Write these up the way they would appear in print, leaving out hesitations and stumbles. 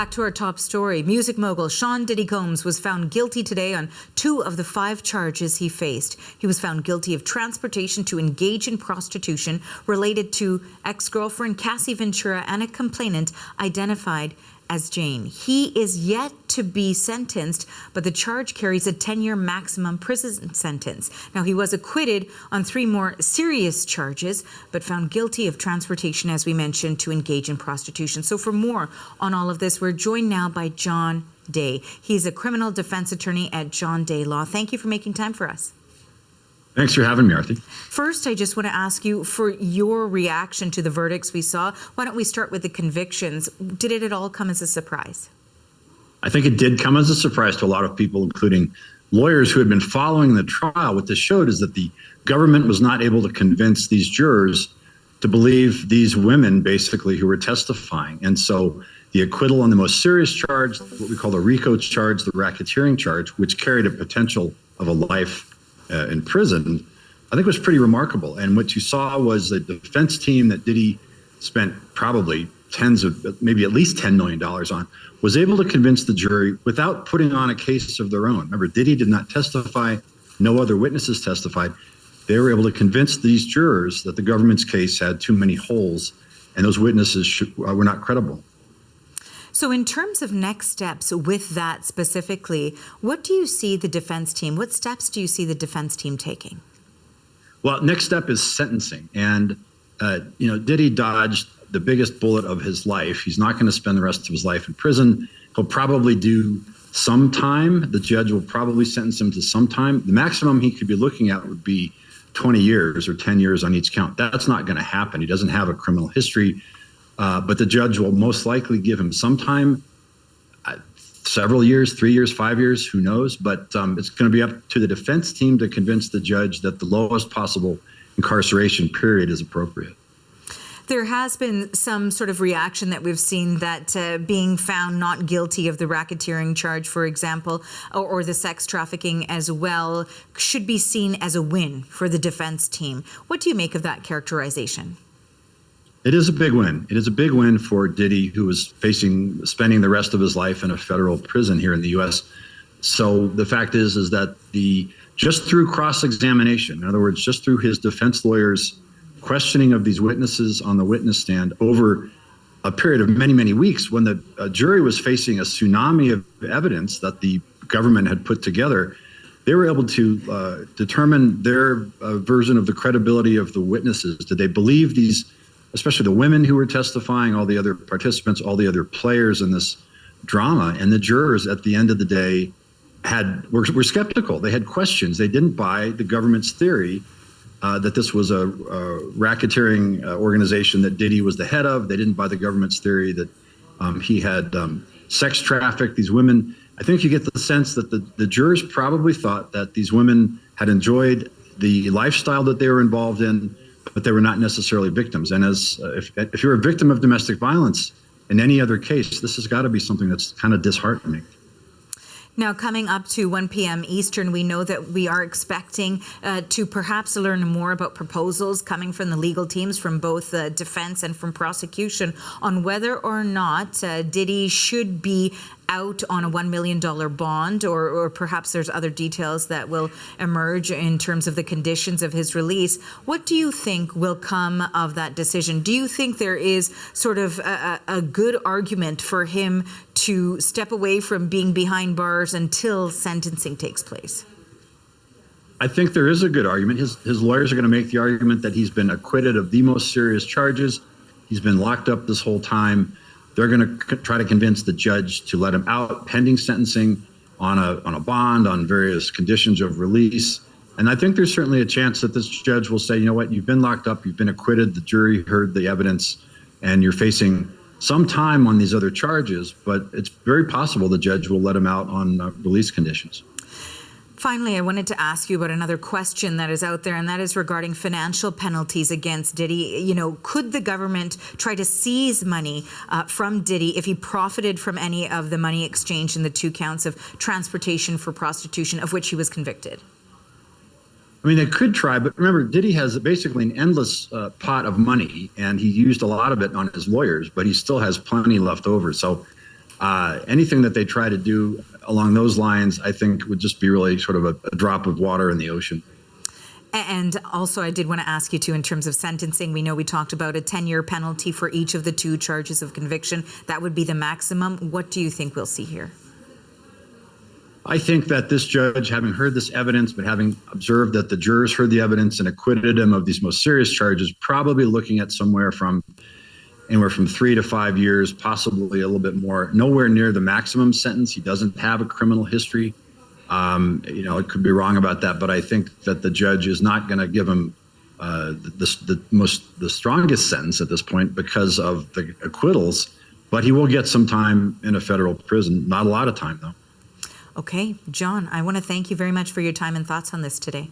Back to our top story. Music mogul Sean Diddy Combs was found guilty today on 2 of the 5 charges he faced. He was found guilty of transportation to engage in prostitution related to ex-girlfriend Cassie Ventura and a complainant identified as Jane. He is yet to be sentenced, but the charge carries a 10-year maximum prison sentence. Now, he was acquitted on 3 more serious charges, but found guilty of transportation, as we mentioned, to engage in prostitution. So for more on all of this, we're joined now by John Day. He's a criminal defense attorney at John Day Law. Thank you for making time for us. Thanks for having me, Arthi. First, I just want to ask you for your reaction to the verdicts we saw. Why don't we start with the convictions? Did it at all come as a surprise? I think it did come as a surprise to a lot of people, including lawyers who had been following the trial. What this showed is that the government was not able to convince these jurors to believe these women, basically, who were testifying. And so the acquittal on the most serious charge, what we call the RICO charge, the racketeering charge, which carried a potential of a life in prison, I think was pretty remarkable. And what you saw was the defense team that Diddy spent probably maybe at least $10 million on, was able to convince the jury without putting on a case of their own. Remember, Diddy did not testify. No other witnesses testified. They were able to convince these jurors that the government's case had too many holes and those witnesses were not credible. So in terms of next steps with that specifically, what do you see the defense team, what steps do you see the defense team taking? Well, next step is sentencing. And, Diddy dodged the biggest bullet of his life. He's not going to spend the rest of his life in prison. He'll probably do some time. The judge will probably sentence him to some time. The maximum he could be looking at would be 20 years or 10 years on each count. That's not going to happen. He doesn't have a criminal history. But the judge will most likely give him some time, several years, 3 years, 5 years, who knows? But it's going to be up to the defense team to convince the judge that the lowest possible incarceration period is appropriate. There has been some sort of reaction that we've seen that being found not guilty of the racketeering charge, for example, or the sex trafficking as well, should be seen as a win for the defense team. What do you make of that characterization? It is a big win. It is a big win for Diddy, who was spending the rest of his life in a federal prison here in the U.S. So the fact is that just through cross-examination, in other words, just through his defense lawyers' questioning of these witnesses on the witness stand over a period of many, many weeks, when the jury was facing a tsunami of evidence that the government had put together, they were able to determine their version of the credibility of the witnesses. Did they believe these, especially the women who were testifying, all the other participants, all the other players in this drama? And the jurors at the end of the day were skeptical. They had questions. They didn't buy the government's theory that this was a racketeering organization that Diddy was the head of. They didn't buy the government's theory that he had sex trafficked these women. I think you get the sense that the jurors probably thought that these women had enjoyed the lifestyle that they were involved in, but they were not necessarily victims. And if you're a victim of domestic violence in any other case, this has got to be something that's kind of disheartening. Now, coming up to 1 p.m. Eastern, we know that we are expecting to perhaps learn more about proposals coming from the legal teams from both defense and from prosecution on whether or not Diddy should be out on a $1 million bond, or perhaps there's other details that will emerge in terms of the conditions of his release. What do you think will come of that decision? Do you think there is sort of a good argument for him to step away from being behind bars until sentencing takes place? I think there is a good argument. His lawyers are going to make the argument that he's been acquitted of the most serious charges. He's been locked up this whole time. They're going to try to convince the judge to let him out pending sentencing on a bond, on various conditions of release. And I think there's certainly a chance that this judge will say, you know what, you've been locked up, you've been acquitted, the jury heard the evidence, and you're facing some time on these other charges, but it's very possible the judge will let him out on release conditions. Finally, I wanted to ask you about another question that is out there, and that is regarding financial penalties against Diddy. You know, could the government try to seize money from Diddy if he profited from any of the money exchanged in the 2 counts of transportation for prostitution, of which he was convicted? I mean, they could try, but remember, Diddy has basically an endless pot of money, and he used a lot of it on his lawyers, but he still has plenty left over. So Anything that they try to do along those lines, I think, would just be really sort of a drop of water in the ocean. And also, I did want to ask you too, in terms of sentencing, we know we talked about a 10-year penalty for each of the 2 charges of conviction. That would be the maximum. What do you think we'll see here? I think that this judge, having heard this evidence, but having observed that the jurors heard the evidence and acquitted him of these most serious charges, probably looking at anywhere from 3 to 5 years, possibly a little bit more, nowhere near the maximum sentence. He doesn't have a criminal history. It could be wrong about that, but I think that the judge is not going to give him the strongest sentence at this point because of the acquittals, but he will get some time in a federal prison. Not a lot of time, though. Okay, John, I want to thank you very much for your time and thoughts on this today.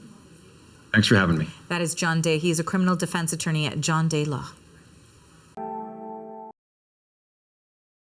Thanks for having me. That is John Day. He is a criminal defense attorney at John Day Law.